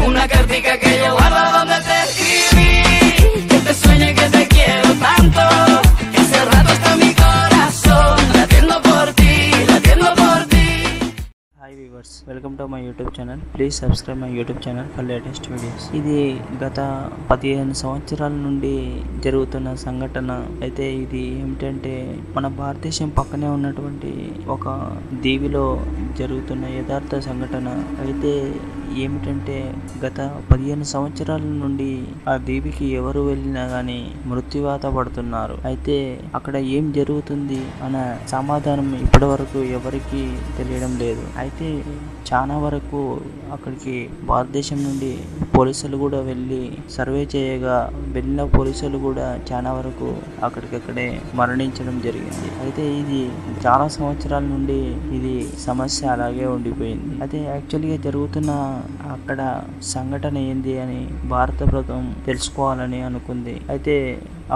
una cartica que yo guardo donde te escribí, que te sueñe que te quiero tanto, que hace rato está mi corazón latiendo por ti, latiendo por ti. Hi viewers, welcome to my YouTube channel. Please subscribe my YouTube channel for latest videos. ఇది గత 15 సంవత్సరాల నుండి జరుగుతున్న సంఘటన. అయితే ఇది ఏమిటంటే మన భారతదేశం పక్కనే ఉన్నటువంటి ఒక దీవిలో జరుగుతున్న యథార్థ సంఘటన. అయితే ఏమిటంటే గత 15 సంవత్సరాల నుండి ఆ దీవికి ఎవరు వెళ్ళినా కానీ మృత్యువాత పడుతున్నారు. అయితే అక్కడ ఏం జరుగుతుంది అన్న సమాధానం ఇప్పటి వరకు ఎవరికి తెలియడం లేదు. అయితే చాలా వరకు అక్కడికి భారతదేశం నుండి పోలీసులు కూడా వెళ్ళి సర్వే చేయగా వెళ్ళిన పోలీసులు కూడా చాలా వరకు అక్కడికక్కడే మరణించడం జరిగింది. అయితే ఇది చాలా సంవత్సరాల నుండి ఇది సమస్య అలాగే ఉండిపోయింది. అయితే యాక్చువల్గా జరుగుతున్న అక్కడ సంఘటన ఏంది అని భారత ప్రభుత్వం తెలుసుకోవాలని అనుకుంది. అయితే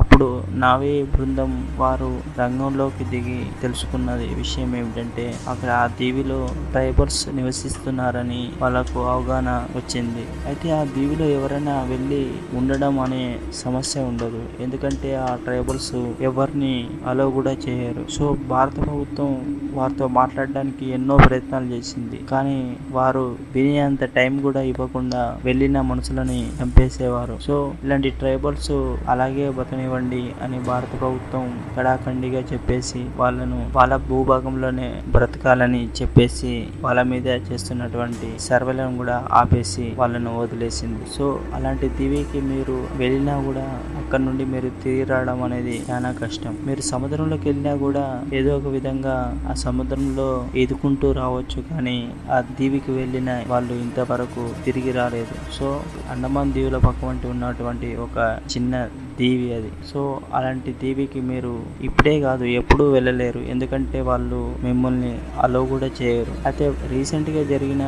అప్పుడు నావీ బృందం వారు రంగంలోకి దిగి తెలుసుకున్నది విషయం ఏమిటంటే అక్కడ ఆ దీవిలో ట్రైబల్స్ నివసిస్తున్నారని వాళ్ళకు అవగాహన వచ్చింది. అయితే ఆ దీవిలో ఎవరైనా వెళ్ళి ఉండడం అనే సమస్య ఉండదు, ఎందుకంటే ఆ ట్రైబల్స్ ఎవరిని అలో కూడా చేయరు. సో భారత ప్రభుత్వం వారితో మాట్లాడడానికి ఎన్నో ప్రయత్నాలు చేసింది, కానీ వారు వినేంత టైం కూడా ఇవ్వకుండా వెళ్ళిన మనుషులని చంపేసేవారు. సో ఇలాంటి ట్రైబల్స్ అలాగే బతనివ్వండి అని భారత ప్రభుత్వం కడాఖండిగా చెప్పేసి వాళ్ళను వాళ్ళ భూభాగంలోనే బ్రతకాలని చెప్పేసి వాళ్ళ మీద చేస్తున్నటువంటి సర్వేలను కూడా ఆపేసి వాళ్ళను వదిలేసింది. సో అలాంటి దీవికి మీరు వెళ్ళినా కూడా అక్కడ నుండి మీరు తిరిగి రావడం అనేది చాలా కష్టం. మీరు సముద్రంలోకి వెళ్ళినా కూడా ఏదో ఒక విధంగా ఆ సముద్రంలో ఎదుకుంటూ రావచ్చు, కానీ ఆ దీవికి వెళ్ళిన వాళ్ళు ఇంతవరకు తిరిగి రాలేదు. సో అండమాన్ దీవుల పక్క వంటి ఉన్నటువంటి ఒక చిన్న దీవి అది. సో అలాంటి దీవికి మీరు ఇప్పుడే కాదు ఎప్పుడూ వెళ్ళలేరు, ఎందుకంటే వాళ్ళు మిమ్మల్ని అలో కూడా చేయరు. అయితే రీసెంట్గా జరిగిన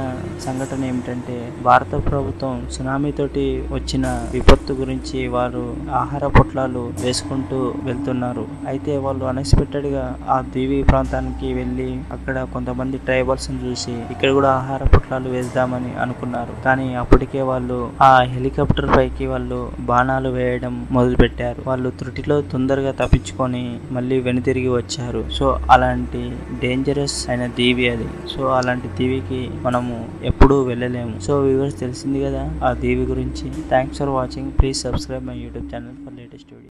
సంఘటన ఏమిటంటే భారత ప్రభుత్వం సునామీ తోటి వచ్చిన విపత్తు గురించి వారు ఆహార పొట్లాలు వేసుకుంటూ వెళ్తున్నారు. అయితే వాళ్ళు అన్ఎక్స్పెక్టెడ్ గా ఆ దీవి ప్రాంతానికి వెళ్ళి అక్కడ కొంతమంది ట్రైబల్స్ చూసి ఇక్కడ కూడా ఆహార పొట్లాలు వేద్దామని అనుకున్నారు. కానీ అప్పటికే వాళ్ళు ఆ హెలికాప్టర్ పైకి వాళ్ళు బాణాలు వేయడం మొదలు పెట్టారు. వాళ్ళు త్రుటిలో తొందరగా తప్పించుకొని మళ్ళీ వెనుతిరిగి వచ్చారు. సో అలాంటి డేంజరస్ అయిన దీవి అది. సో అలాంటి దీవికి మనము ఎప్పుడూ వెళ్ళలేము. సో వ్యూవర్స్, తెలిసింది కదా ఆ దీవి గురించి. Thanks for watching. Please subscribe my YouTube channel for latest video.